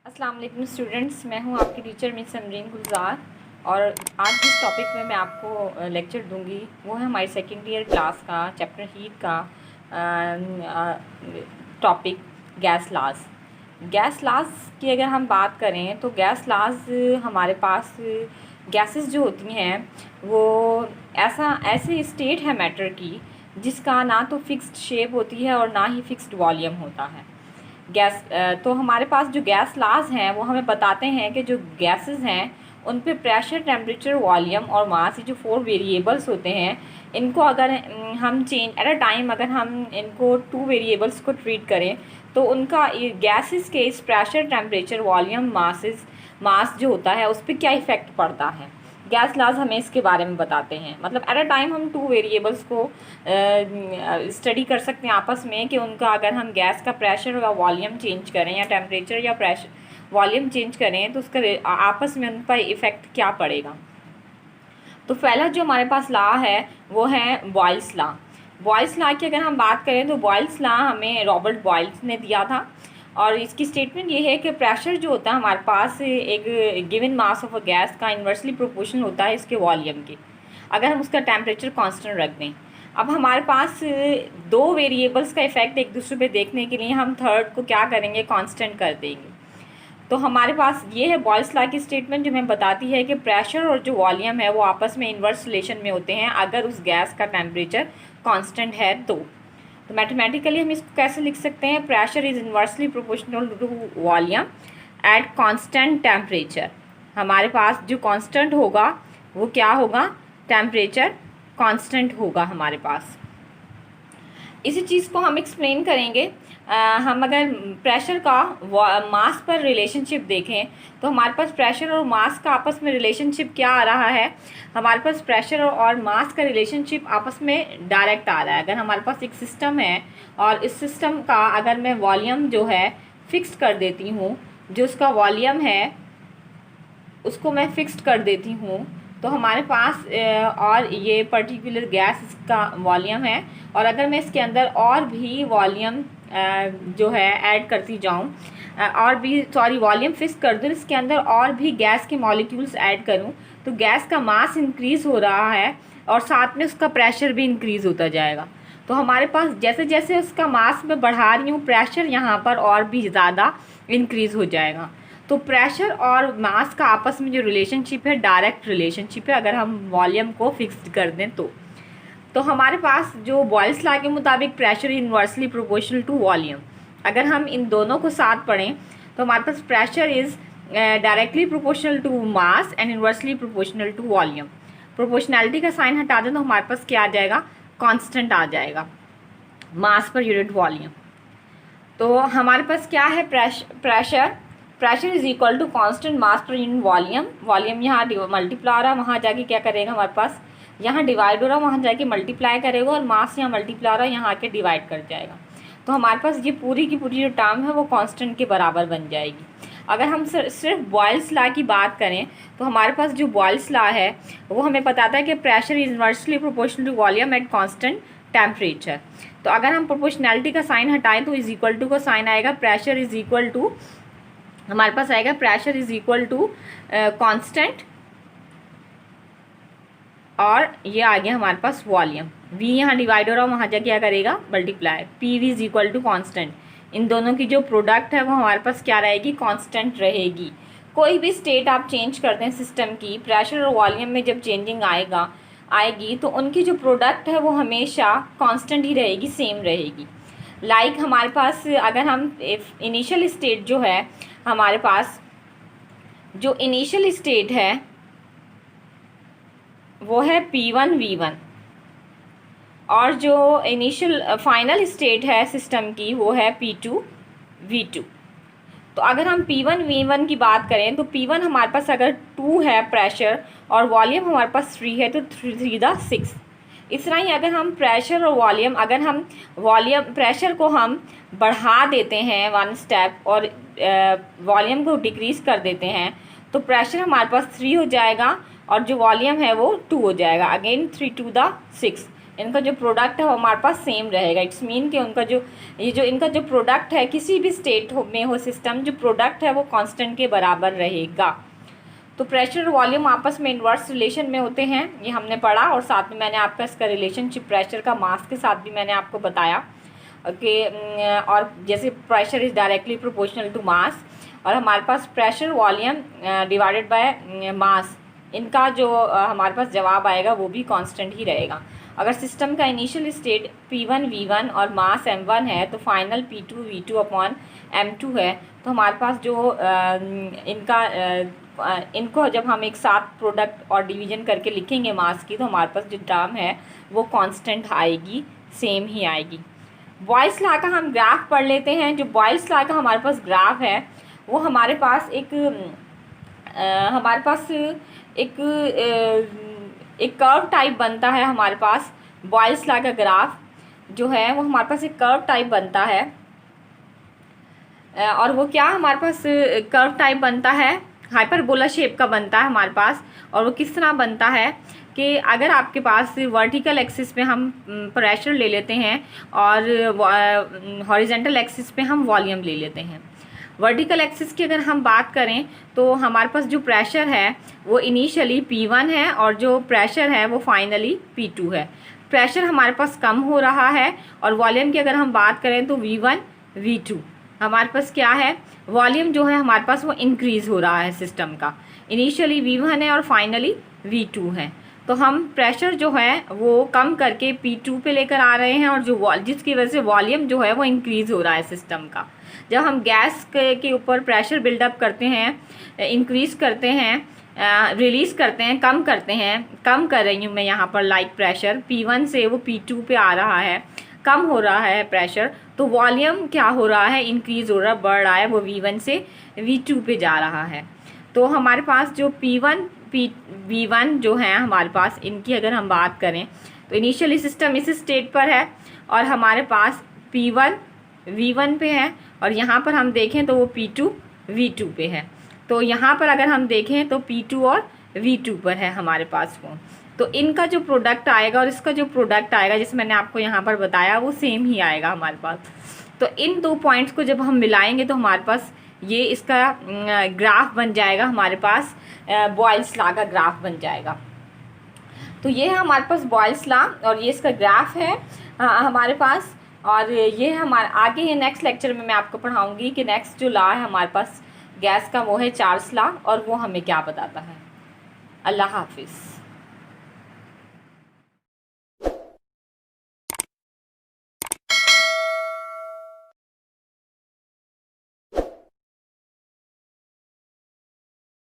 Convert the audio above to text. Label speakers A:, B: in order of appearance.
A: अस्सलाम वालेकुम स्टूडेंट्स, मैं हूं आपकी टीचर मिस समरीन गुलजार। और आज जिस टॉपिक में मैं आपको लेक्चर दूंगी वो है हमारी सेकेंड ईयर क्लास का चैप्टर हीट का टॉपिक गैस लाज। गैस लाज की अगर हम बात करें तो गैस लाज हमारे पास गैसेस जो होती हैं वो ऐसे स्टेट है मैटर की जिसका ना तो फिक्स्ड शेप होती है और ना ही फिक्स्ड वॉल्यूम होता है। तो हमारे पास जो गैस लाज हैं वो हमें बताते हैं कि जो गैसेस हैं उन पे प्रेशर, टेम्परेचर, वॉल्यूम और मास, ये जो 4 वेरिएबल्स होते हैं, इनको अगर हम चेंज एट अ टाइम अगर हम इनको 2 वेरिएबल्स को ट्रीट करें तो उनका गैसेस के इस प्रेशर, टेम्परेचर, वॉल्यूम, मास जो होता है उस पर क्या इफ़ेक्ट पड़ता है। गैस लाज हमें इसके बारे में बताते हैं। मतलब एट अ टाइम हम 2 वेरिएबल्स को स्टडी कर सकते हैं आपस में कि उनका अगर हम गैस का प्रेशर या वॉल्यूम चेंज करें या टेम्परेचर या प्रेशर वॉल्यूम चेंज करें तो उसका आपस में उन पर इफ़ेक्ट क्या पड़ेगा। तो पहला जो हमारे पास लॉ है वो है बॉयल्स लॉ। बॉयल्स लॉ की अगर हम बात करें तो बॉयल्स लॉ हमें रॉबर्ट बॉयल्स ने दिया था और इसकी स्टेटमेंट ये है कि प्रेशर जो होता है हमारे पास एक given mass of a gas का इन्वर्सली प्रोपोर्शनल होता है इसके वॉल्यूम के, अगर हम उसका टेम्परेचर कांस्टेंट रख दें। अब हमारे पास 2 वेरिएबल्स का इफेक्ट एक दूसरे पे देखने के लिए हम थर्ड को क्या करेंगे, कांस्टेंट कर देंगे। तो हमारे पास ये है बॉयल्स लॉ की स्टेटमेंट जो हमें बताती है कि प्रेशर और जो वॉल्यूम है वो आपस में इन्वर्स रिलेशन में होते हैं अगर उस गैस का टेम्परेचर कांस्टेंट है तो मैथमेटिकली हम इसको कैसे लिख सकते हैं, pressure is inversely proportional to volume at constant temperature. हमारे पास जो कांस्टेंट होगा वो क्या होगा, टेम्परेचर कांस्टेंट होगा हमारे पास। इसी चीज़ को हम एक्सप्लेन करेंगे। हम अगर प्रेशर का मास पर रिलेशनशिप देखें तो हमारे पास प्रेशर और मास का आपस में रिलेशनशिप क्या आ रहा है, हमारे पास प्रेशर और मास का रिलेशनशिप आपस में डायरेक्ट आ रहा है। अगर हमारे पास एक सिस्टम है और इस सिस्टम का अगर मैं वॉल्यूम जो है फिक्स्ड कर देती हूँ, जो उसका वॉल्यूम है उसको मैं फिक्स्ड कर देती हूँ, तो हमारे पास और ये पर्टिकुलर गैस इसका वॉल्यूम है और अगर मैं इसके अंदर और भी वॉल्यूम जो है ऐड करती जाऊँ और भी वॉल्यूम फिक्स कर दूँ, इसके अंदर और भी गैस के मॉलिक्यूल्स ऐड करूँ तो गैस का मास इंक्रीज़ हो रहा है और साथ में उसका प्रेशर भी इंक्रीज़ होता जाएगा। तो हमारे पास जैसे जैसे उसका मास मैं बढ़ा रही हूँ प्रेशर यहाँ पर और भी ज़्यादा इंक्रीज़ हो जाएगा। तो प्रेशर और मास का आपस में जो रिलेशनशिप है डायरेक्ट रिलेशनशिप है अगर हम वॉल्यूम को फिक्स्ड कर दें तो हमारे पास जो बॉयल्स लॉ के मुताबिक pressure inversely proportional to volume, अगर हम इन दोनों को साथ पढ़ें तो हमारे पास pressure is directly proportional to mass and inversely proportional to volume. Proportionality का साइन हटा दें तो हमारे पास क्या आ जाएगा, कांस्टेंट आ जाएगा मास पर यूनिट वॉल्यूम। तो हमारे पास क्या है, pressure is equal to constant mass per unit volume. Volume यहाँ मल्टीप्लाई हो रहा है, वहाँ जाके क्या करेगा, हमारे पास यहाँ डिवाइड हो रहा है, वहाँ जाके मल्टीप्लाई करेगा और मास यहाँ मल्टीप्लाई हो रहा है, यहाँ आके डिवाइड कर जाएगा। तो हमारे पास ये पूरी की पूरी जो टर्म है वो कांस्टेंट के बराबर बन जाएगी। अगर हम सिर्फ बॉयल्स लॉ की बात करें तो हमारे पास जो बॉयल्स लॉ है वो हमें बताता है कि pressure is inversely proportional to volume at constant temperature. तो अगर हम प्रोपोर्शनैलिटी का साइन हटाएं तो इज इक्वल टू का साइन आएगा, प्रेशर इज इक्वल टू हमारे पास आएगा pressure is equal to constant और ये आ गया हमारे पास वॉल्यूम। v यहाँ डिवाइड हो रहा है, वहाँ जाके क्या करेगा, multiply. P V is equal to constant. इन दोनों की जो प्रोडक्ट है वो हमारे पास क्या रहेगी, कांस्टेंट रहेगी। कोई भी स्टेट आप चेंज करते हैं सिस्टम की, प्रेशर और वॉल्यूम में जब चेंजिंग आएगी तो उनकी जो प्रोडक्ट है वो हमेशा कांस्टेंट ही रहेगी, सेम रहेगी। लाइक हमारे पास अगर हम इनिशियल स्टेट जो है, हमारे पास जो इनिशियल स्टेट है वो है P1 V1 और जो इनिशियल फाइनल स्टेट है सिस्टम की वो है P2 V2। तो अगर हम P1 V1 की बात करें तो P1 हमारे पास अगर 2 है प्रेशर और वॉल्यूम हमारे पास 3 है तो 3 दा 6। इस तरह ही अगर हम प्रेशर और वॉल्यूम, अगर हम प्रेशर को हम बढ़ा देते हैं 1 स्टेप और वॉल्यूम को डिक्रीज़ कर देते हैं तो प्रेशर हमारे पास 3 हो जाएगा और जो वॉल्यूम है वो 2 हो जाएगा। अगेन 3 to the 6 इनका जो प्रोडक्ट है वो हमारे पास सेम रहेगा। इट्स मीन कि उनका जो इनका जो प्रोडक्ट है किसी भी स्टेट में हो सिस्टम, जो प्रोडक्ट है वो कांस्टेंट के बराबर रहेगा। तो प्रेशर और वॉल्यूम आपस में इन्वर्स रिलेशन में होते हैं, ये हमने पढ़ा। और साथ में मैंने आपका इसका रिलेशनशिप प्रेशर का मास के साथ भी मैंने आपको बताया कि और जैसे pressure is directly proportional to mass, और हमारे पास pressure volume divided by mass, इनका जो हमारे पास जवाब आएगा वो भी कांस्टेंट ही रहेगा। अगर सिस्टम का इनिशियल स्टेट P1 V1 और मास M1 है तो final P2 V2 upon M2 है। तो हमारे पास जो इनको जब हम एक साथ प्रोडक्ट और डिवीजन करके लिखेंगे मास की, तो हमारे पास जो टर्म है वो कांस्टेंट आएगी, सेम ही आएगी। बॉयल्स लॉ का हम ग्राफ पढ़ लेते हैं। जो बॉयल्स लॉ का हमारे पास ग्राफ है वो हमारे पास एक कर्व टाइप बनता है। हमारे पास बॉयल्स लॉ का ग्राफ जो है वो हमारे पास एक कर्व टाइप बनता है, और वो क्या हमारे पास कर्व टाइप बनता है, हाइपरबोला शेप का बनता है हमारे पास। और वो किस तरह बनता है कि अगर आपके पास वर्टिकल एक्सिस पे हम प्रेशर ले लेते हैं और हॉरिजेंटल एक्सिस पे हम वॉल्यूम ले लेते हैं। वर्टिकल एक्सिस की अगर हम बात करें तो हमारे पास जो प्रेशर है वो इनिशियली P1 है और जो प्रेशर है वो फाइनली P2 है। प्रेशर हमारे पास कम हो रहा है, और वॉल्यूम की अगर हम बात करें तो V1 V2 हमारे पास क्या है, वॉल्यूम जो है हमारे पास वो इंक्रीज़ हो रहा है सिस्टम का। इनिशियली V1 है और फाइनली V2 है। तो हम प्रेशर जो है वो कम करके P2 पे लेकर आ रहे हैं, और जो जिसकी वजह से वॉल्यूम जो है वो इंक्रीज़ हो रहा है सिस्टम का। जब हम गैस के ऊपर प्रेशर बिल्डअप करते हैं, इंक्रीज़ करते हैं, रिलीज़ करते हैं, कम करते हैं, कम कर रही हूँ मैं यहाँ पर लाइक प्रेशर P1 से वो P2 पे आ रहा है, कम हो रहा है प्रेशर, तो वॉल्यूम क्या हो रहा है, इंक्रीज़ हो रहा है, बढ़ रहा है, वो V1 से V2 पे जा रहा है। तो हमारे पास जो V1 जो है हमारे पास, इनकी अगर हम बात करें तो इनिशियली सिस्टम इस स्टेट पर है और हमारे पास P1 V1 पे है, और यहाँ पर हम देखें तो वो P2 V2 पे है। तो यहाँ पर अगर हम देखें तो P2 और V2 पर है हमारे पास वो। तो इनका जो प्रोडक्ट आएगा और इसका जो प्रोडक्ट आएगा, जिसे मैंने आपको यहाँ पर बताया, वो सेम ही आएगा हमारे पास। तो इन दो पॉइंट्स को जब हम मिलाएंगे तो हमारे पास ये इसका ग्राफ बन जाएगा, हमारे पास बॉयल्स लॉ का ग्राफ बन जाएगा। तो ये है हमारे पास बॉयल्स लॉ और ये इसका ग्राफ है हमारे पास। और ये हमारे आगे ये नेक्स्ट लेक्चर में मैं आपको पढ़ाऊँगी कि नेक्स्ट जो लॉ है हमारे पास गैस का वो है चार्ल्स लॉ, और वो हमें क्या बताता है। अल्लाह हाफिज़।